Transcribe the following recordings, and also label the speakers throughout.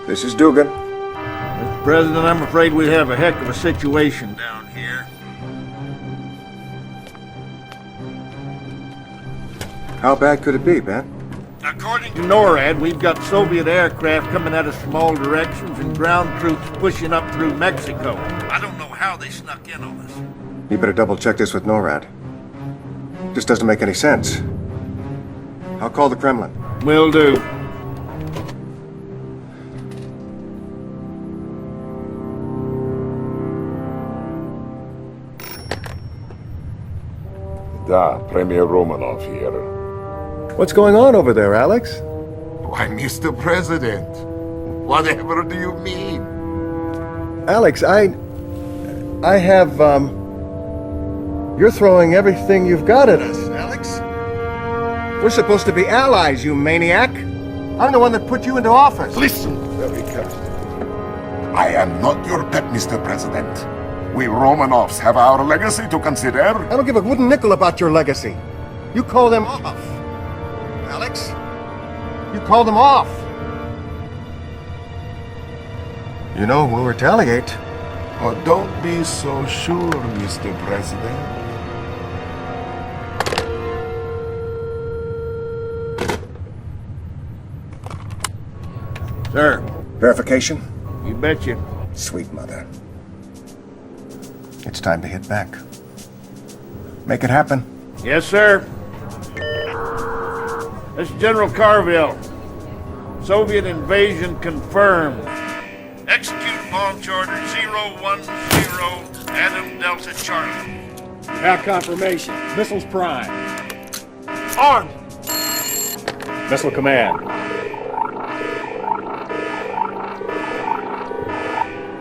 Speaker 1: This is Dugan.
Speaker 2: Mr. President, I'm afraid we have a heck of a situation down here.
Speaker 1: How bad could it be, Ben?
Speaker 2: According to NORAD, we've got Soviet aircraft coming at us from all directions and ground troops pushing up through Mexico. I don't know how they snuck in on us.
Speaker 1: You better double-check this with NORAD. This doesn't make any sense. I'll call the Kremlin.
Speaker 2: Will do.
Speaker 3: Da, Premier Romanov here.
Speaker 1: What's going on over there, Alex?
Speaker 3: Why, Mr. President, whatever do you mean?
Speaker 1: Alex, I have, You're throwing everything you've got at us, Alex. We're supposed to be allies, you maniac. I'm the one that put you into office.
Speaker 3: Listen very carefully. I am not your pet, Mr. President. We Romanovs have our legacy to consider.
Speaker 1: I don't give a wooden nickel about your legacy. You call them off. Alex, you call them off. You know, we'll retaliate.
Speaker 3: Oh, don't be so sure, Mr. President.
Speaker 2: Sir,
Speaker 1: Verification?
Speaker 2: you betcha.
Speaker 1: Sweet mother. It's time to hit back. Make it happen.
Speaker 2: Yes, sir. This is General Carville. Soviet invasion confirmed. Execute launch order 010 Adam Delta Charlie.
Speaker 4: Have confirmation. Missiles prime.
Speaker 2: Armed!
Speaker 4: Missile command.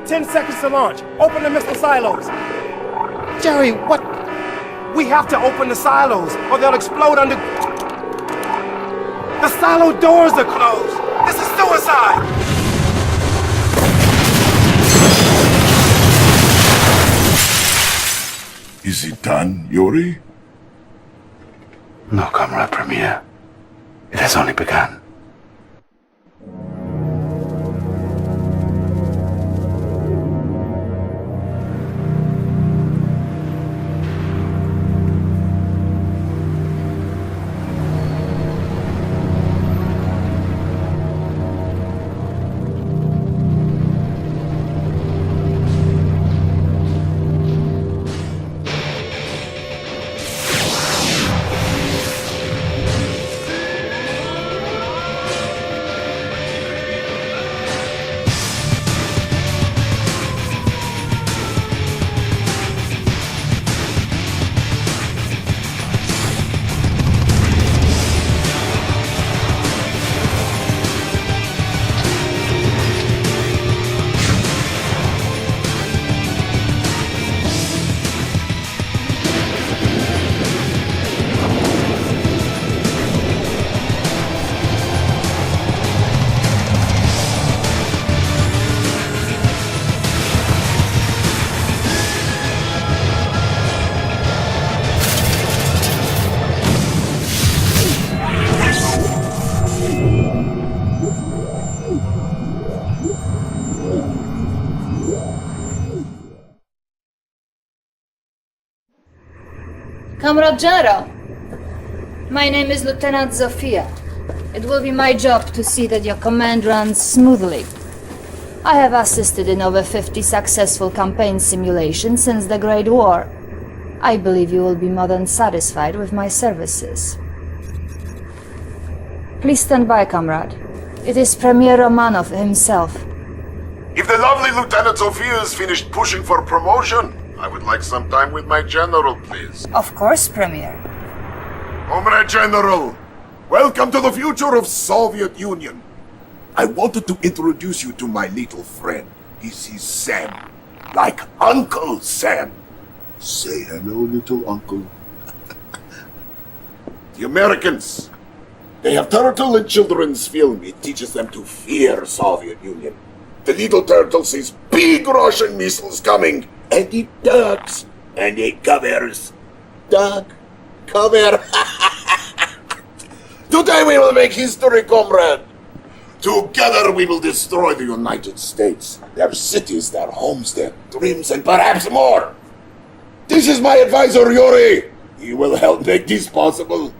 Speaker 4: 10 seconds to launch. Open the missile silos.
Speaker 5: Jerry, what?
Speaker 4: We have to open the silos, or they'll explode under... The silo doors are closed. This is suicide.
Speaker 3: Is it done, Yuri?
Speaker 5: No, Comrade Premier. It has only begun.
Speaker 6: Comrade General, my name is Lieutenant Zofia. It will be my job to see that your command runs smoothly. I have assisted in over 50 successful campaign simulations since the Great War. I believe you will be more than satisfied with my services. Please stand by, comrade. It is Premier Romanov himself.
Speaker 3: If the lovely Lieutenant Sophia is finished pushing for promotion, I would like some time with my general, please.
Speaker 6: Of course, Premier.
Speaker 3: Comrade General, welcome to the future of Soviet Union. I wanted to introduce you to my little friend. This is Sam. Like Uncle Sam. Say hello, little uncle. The Americans, they have turtle in children's film. It teaches them to fear Soviet Union. The little turtle sees big Russian missiles coming, and it ducks, and it covers. Duck, cover. Today we will make history, comrade. Together we will destroy the United States, their cities, their homes, their dreams, and perhaps more. This is my advisor, Yuri. He will help make this possible.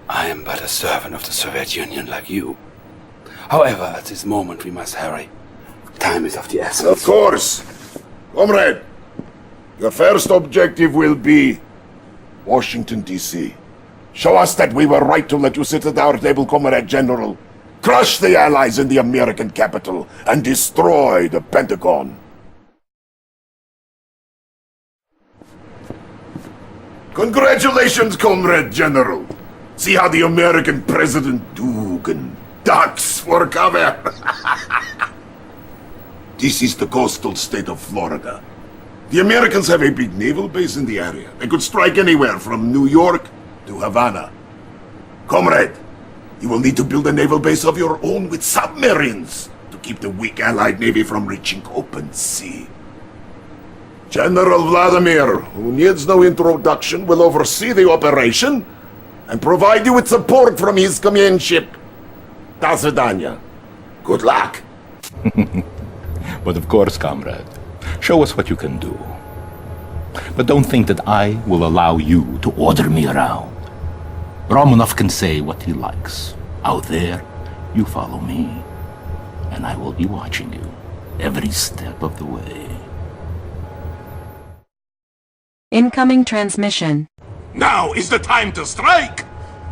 Speaker 5: I am but a servant of the Soviet Union like you. However, at this moment we must hurry. Time is of the essence.
Speaker 3: Of course. Comrade, your first objective will be Washington, D.C. Show us that we were right to let you sit at our table, Comrade General. Crush the Allies in the American capital and destroy the Pentagon. Congratulations, Comrade General. See how the American President Dugan ducks for cover. This is the coastal state of Florida. The Americans have a big naval base in the area. They could strike anywhere from New York to Havana. Comrade, you will need to build a naval base of your own with submarines to keep the weak Allied Navy from reaching open sea. General Vladimir, who needs no introduction, will oversee the operation and provide you with support from his command ship. До свидания. Good luck.
Speaker 7: But of course, comrade, show us what you can do. But don't think that I will allow you to order me around. Romanov can say what he likes. Out there, you follow me, and I will be watching you every step of the way.
Speaker 8: Incoming transmission.
Speaker 3: Now is the time to strike!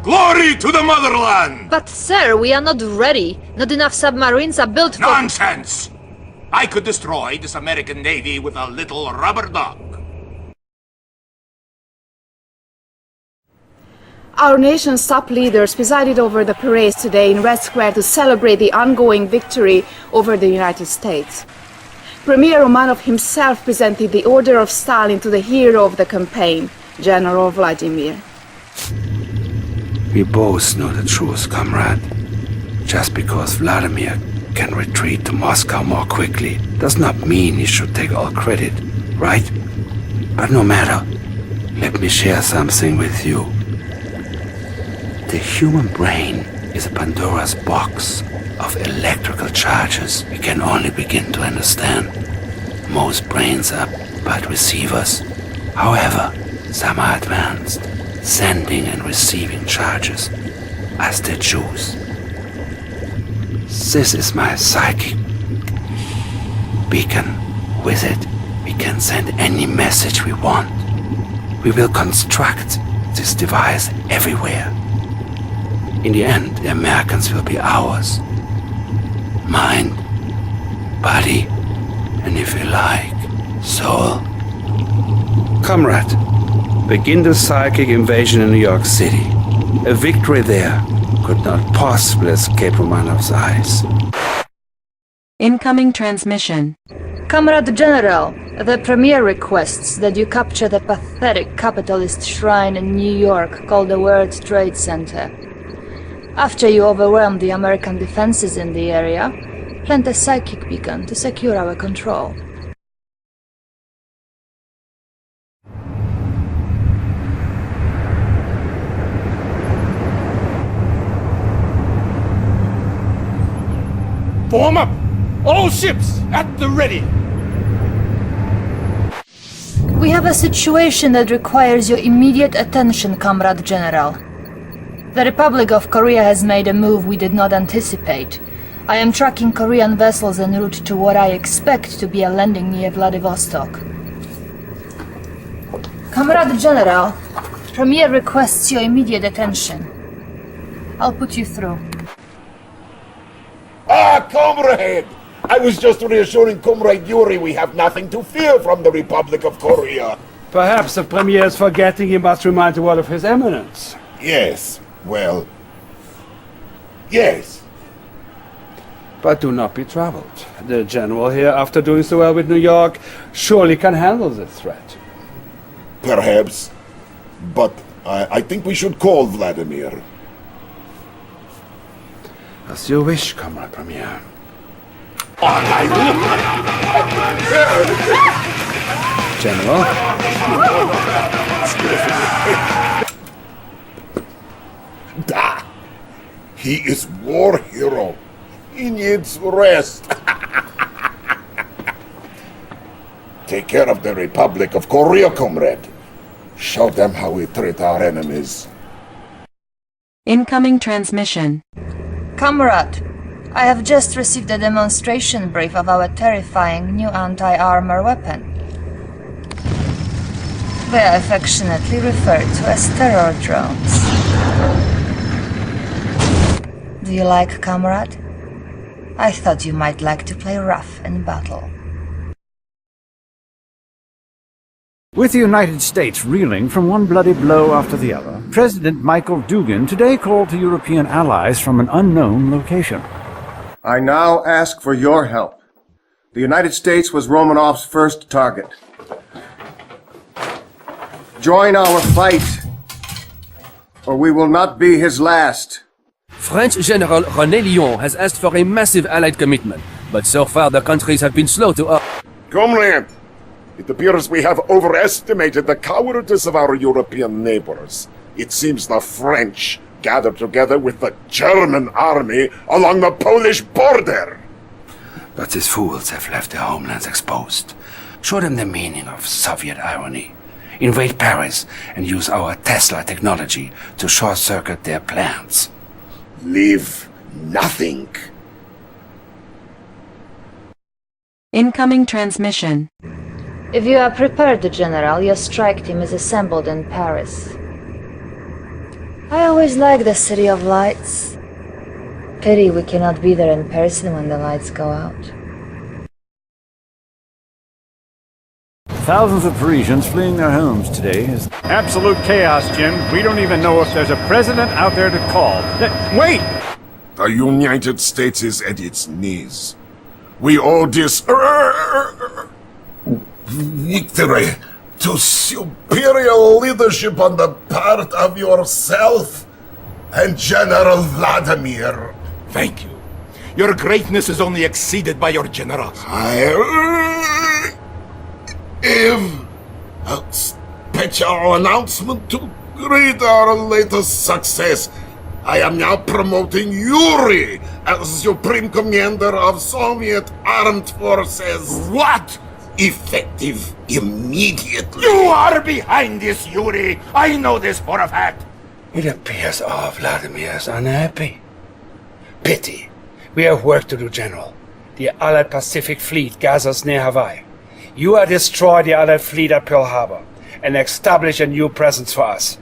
Speaker 3: Glory to the motherland!
Speaker 6: But sir, we are not ready. Not enough submarines are built for...
Speaker 3: Nonsense! I could destroy this American Navy with a little rubber duck.
Speaker 9: Our nation's top leaders presided over the parades today in Red Square to celebrate the ongoing victory over the United States. Premier Romanov himself presented the Order of Stalin to the hero of the campaign, General Vladimir.
Speaker 5: We both know the truth, comrade. Just because Vladimir can retreat to Moscow more quickly does not mean he should take all credit, right? But no matter, let me share something with you. The human brain is a Pandora's box of electrical charges we can only begin to understand. Most brains are but receivers. However, some are advanced, sending and receiving charges as they choose. This is my psychic beacon. With it, we can send any message we want. We will construct this device everywhere. In the end, the Americans will be ours. Mind, body, and if you like, soul. Comrade, begin the psychic invasion in New York City. A victory there could not possibly escape Romanov's eyes.
Speaker 8: Incoming transmission.
Speaker 6: Comrade General, the Premier requests that you capture the pathetic capitalist shrine in New York called the World Trade Center. After you overwhelm the American defenses in the area, plant a psychic beacon to secure our control.
Speaker 4: Form up! All ships at the ready!
Speaker 6: We have a situation that requires your immediate attention, Comrade General. The Republic of Korea has made a move we did not anticipate. I am tracking Korean vessels en route to what I expect to be a landing near Vladivostok. Comrade General, Premier requests your immediate attention. I'll put you through.
Speaker 3: Ah, comrade! I was just reassuring Comrade Yuri we have nothing to fear from the Republic of Korea.
Speaker 4: Perhaps the Premier is forgetting he must remind the world of His Eminence.
Speaker 3: Yes, well... yes.
Speaker 4: But do not be troubled. The General here, after doing so well with New York, surely can handle this threat.
Speaker 3: Perhaps. But I think we should call Vladimir.
Speaker 5: As you wish, Comrade Premier. General?
Speaker 3: Da! He is war hero. needs rest. Take care of the Republic of Korea, comrade. Show them how we treat our enemies.
Speaker 8: Incoming transmission.
Speaker 6: Comrade, I have just received a demonstration brief of our terrifying new anti-armor weapon. They are affectionately referred to as terror drones. Do you like, comrade? I thought you might like to play rough in battle.
Speaker 10: With the United States reeling from one bloody blow after the other, President Michael Dugin today called to European allies from an unknown location.
Speaker 1: I now ask for your help. The United States was Romanov's first target. Join our fight, or we will not be his last.
Speaker 11: French General René Lyon has asked for a massive Allied commitment, but so far the countries have been slow to
Speaker 3: Comrade, it appears we have overestimated the cowardice of our European neighbors. It seems the French gathered together with the German army along the Polish border.
Speaker 5: But these fools have left their homelands exposed. Show them the meaning of Soviet irony. Invade Paris and use our Tesla technology to short-circuit their plans.
Speaker 3: Leave nothing.
Speaker 8: Incoming transmission.
Speaker 6: If you are prepared, General, your strike team is assembled in Paris. I always like the City of Lights. Pity we cannot be there in person when the lights go out.
Speaker 10: Thousands of Parisians fleeing their homes today is absolute chaos, Jim. We don't even know if there's a president out there to call. Wait!
Speaker 3: The United States is at its knees. We owe this victory to superior leadership on the part of yourself and General Vladimir.
Speaker 7: Thank you. Your greatness is only exceeded by your generals.
Speaker 3: I have a special announcement to greet our latest success. I am now promoting Yuri as Supreme Commander of Soviet Armed Forces.
Speaker 7: What?
Speaker 3: Effective immediately.
Speaker 7: You are behind this, Yuri. I know this for a fact.
Speaker 5: It appears our Vladimir is unhappy. Pity. We have work to do, General. The Allied Pacific Fleet gathers near Hawaii. You are destroy the Allied fleet at Pearl Harbor and establish a new presence for us.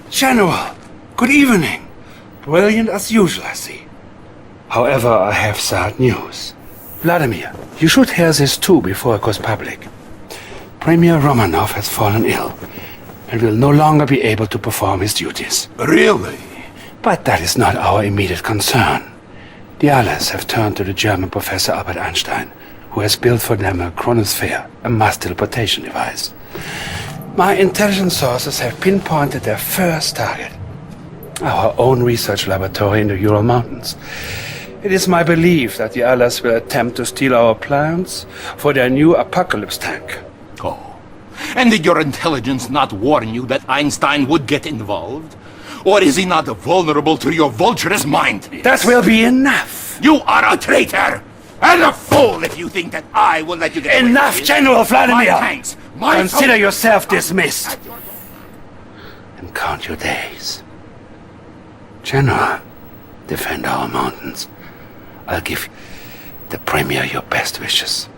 Speaker 5: General, good evening. Brilliant as usual, I see. However, I have sad news. Vladimir, you should hear this too before it goes public. Premier Romanov has fallen ill and will no longer be able to perform his duties.
Speaker 7: Really?
Speaker 5: But that is not our immediate concern. The Allies have turned to the German professor Albert Einstein, who has built for them a chronosphere, a mass teleportation device. My intelligence sources have pinpointed their first target, our own research laboratory in the Ural Mountains. It is my belief that the Allies will attempt to steal our plans for their new Apocalypse tank.
Speaker 7: Oh. And did your intelligence not warn you that Einstein would get involved? Or is he not vulnerable to your vulturous mind?
Speaker 5: That will be enough!
Speaker 7: You are a traitor! And a fool if you think that I will let you get away
Speaker 5: Enough,
Speaker 7: with it.
Speaker 5: General Vladimir!
Speaker 7: My tanks, my
Speaker 5: Consider
Speaker 7: soldiers-
Speaker 5: yourself dismissed. And count your days. General, defend our mountains. I'll give the Premier your best wishes.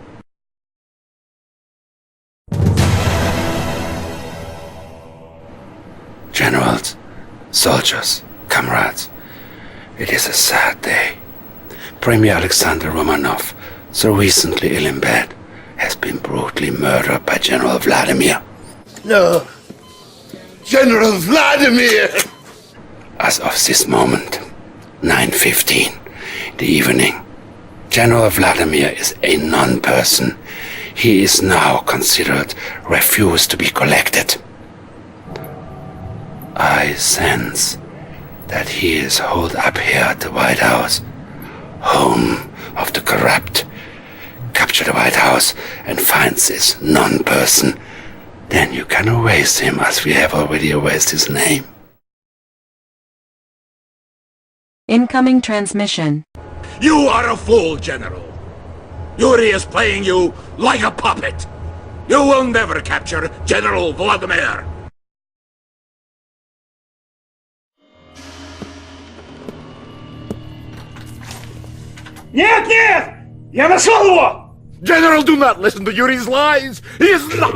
Speaker 5: Generals, soldiers, comrades, it is a sad day. Premier Alexander Romanov, so recently ill in bed, has been brutally murdered by General Vladimir.
Speaker 3: No. General Vladimir!
Speaker 5: As of this moment, 9:15, the evening, General Vladimir is a non-person. He is now considered refused to be collected. I sense that he is holed up here at the White House, home of the corrupt. Capture the White House and find this non-person. Then you can erase him as we have already erased his name.
Speaker 8: Incoming transmission.
Speaker 3: You are a fool, General. Yuri is playing you like a puppet. You will never capture General Vladimir.
Speaker 2: Нет, нет! Я нашел его!
Speaker 3: General, do not listen to Yuri's lies. He is not...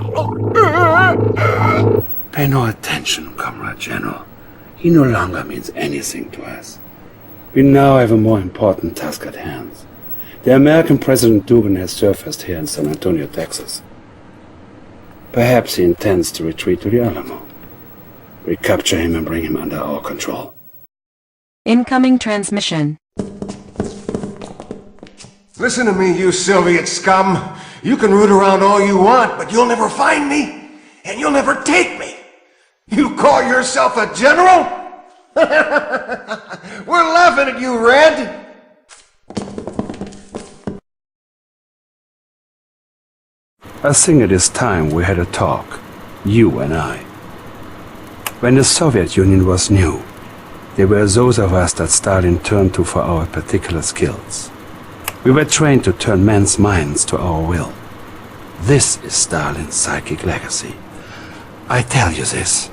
Speaker 5: Pay no attention, Comrade General. He no longer means anything to us. We now have a more important task at hand. The American President Dugan has surfaced here in San Antonio, Texas. Perhaps he intends to retreat to the Alamo. We capture him and bring him under our control.
Speaker 8: Incoming transmission.
Speaker 1: Listen to me, you Soviet scum. You can root around all you want, but you'll never find me, and you'll never take me. You call yourself a general? We're laughing at you, Red.
Speaker 5: I think it is time we had a talk, you and I. When the Soviet Union was new, there were those of us that Stalin turned to for our particular skills. We were trained to turn men's minds to our will. This is Stalin's psychic legacy. I tell you this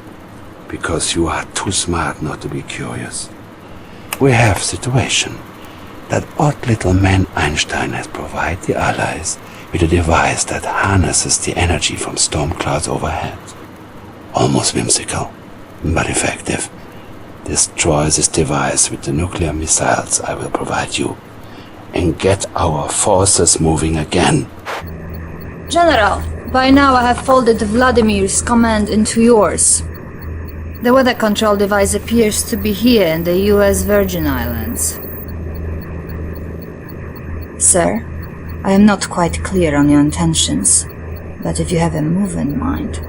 Speaker 5: because you are too smart not to be curious. We have a situation. That odd little man Einstein has provided the Allies with a device that harnesses the energy from storm clouds overhead. Almost whimsical, but effective. Destroy this device with the nuclear missiles I will provide you, and get our forces moving again.
Speaker 6: General, by now I have folded Vladimir's command into yours. The weather control device appears to be here in the US Virgin Islands. Sir, I am not quite clear on your intentions, but if you have a move in mind,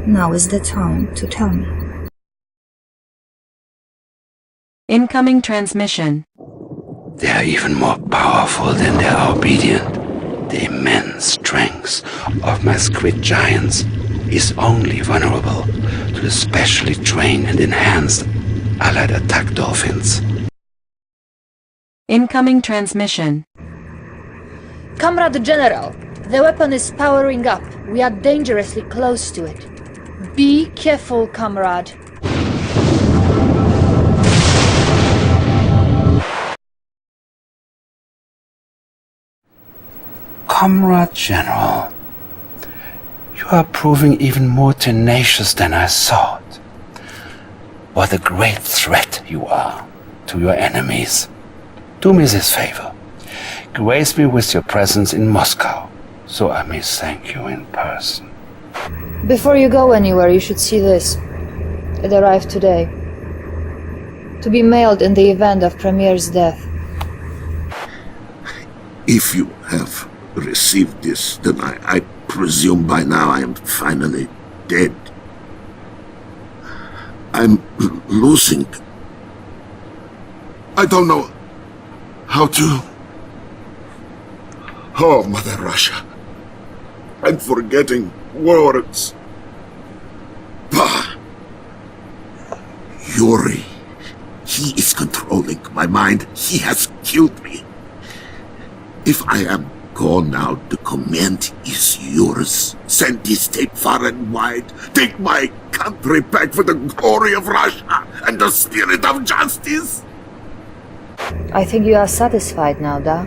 Speaker 6: now is the time to tell me.
Speaker 8: Incoming transmission.
Speaker 5: They are even more powerful than they are obedient. The immense strength of my squid giants is only vulnerable to the specially trained and enhanced Allied attack dolphins.
Speaker 8: Incoming transmission.
Speaker 6: Comrade General, the weapon is powering up. We are dangerously close to it. Be careful, comrade.
Speaker 5: Comrade General, you are proving even more tenacious than I thought. What a great threat you are to your enemies. Do me this favor. Grace me with your presence in Moscow, so I may thank you in person.
Speaker 6: Before you go anywhere, you should see this. It arrived today. To be mailed in the event of Premier's death.
Speaker 3: If you have received this, then I presume by now I am finally dead. I'm losing. I don't know how to... Oh, Mother Russia. I'm forgetting words. Bah! Yuri. He is controlling my mind. He has killed me. If I am gone now, the command is yours. Send this tape far and wide. Take my country back for the glory of Russia and the spirit of justice.
Speaker 6: I think you are satisfied now, da?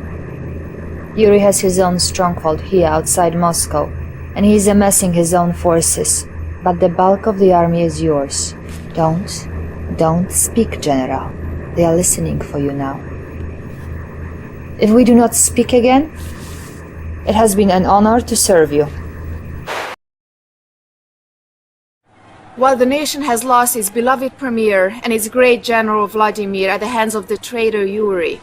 Speaker 6: Yuri has his own stronghold here outside Moscow, and he is amassing his own forces. But the bulk of the army is yours. Don't speak, General. They are listening for you now. If we do not speak again, it has been an honor to serve you.
Speaker 9: While the nation has lost its beloved Premier and its great General Vladimir at the hands of the traitor Yuri,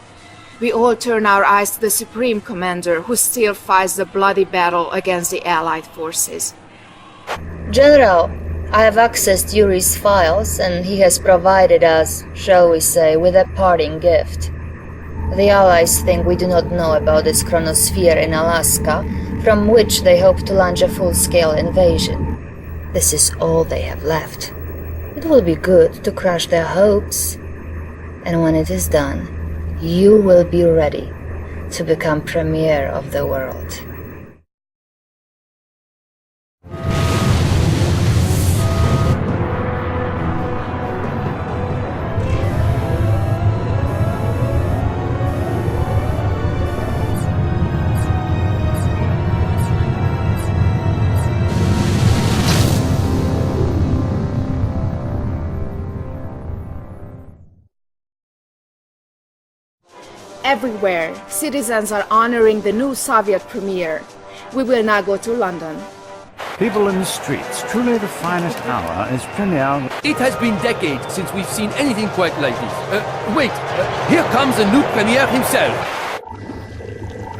Speaker 9: we all turn our eyes to the Supreme Commander who still fights the bloody battle against the Allied forces.
Speaker 6: General, I have accessed Yuri's files, and he has provided us, shall we say, with a parting gift. The Allies think we do not know about this chronosphere in Alaska, from which they hope to launch a full-scale invasion. This is all they have left. It will be good to crush their hopes. And when it is done, you will be ready to become premier of the world.
Speaker 9: Everywhere, citizens are honoring the new Soviet premier. We will now go to London.
Speaker 10: People in the streets, truly the finest hour is premiere.
Speaker 11: It has been decades since we've seen anything quite like this. Wait, here comes the new premier himself.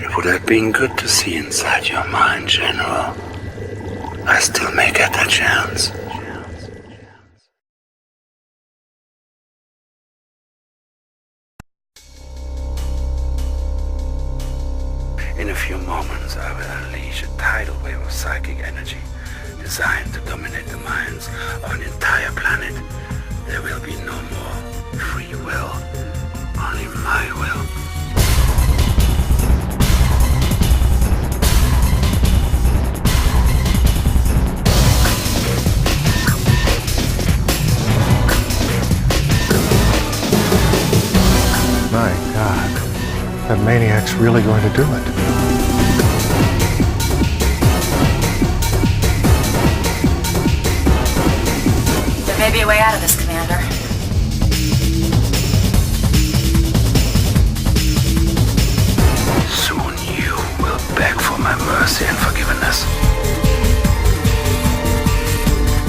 Speaker 5: It would have been good to see inside your mind, General. I still may get that chance. In a few moments, I will unleash a tidal wave of psychic energy designed to dominate the minds of an entire planet. There will be no more free will, only my will.
Speaker 1: My God, that maniac's really going to do it.
Speaker 12: There may be a way out of this, Commander.
Speaker 5: Soon you will beg for my mercy and forgiveness.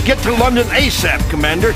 Speaker 2: Get to London ASAP, Commander.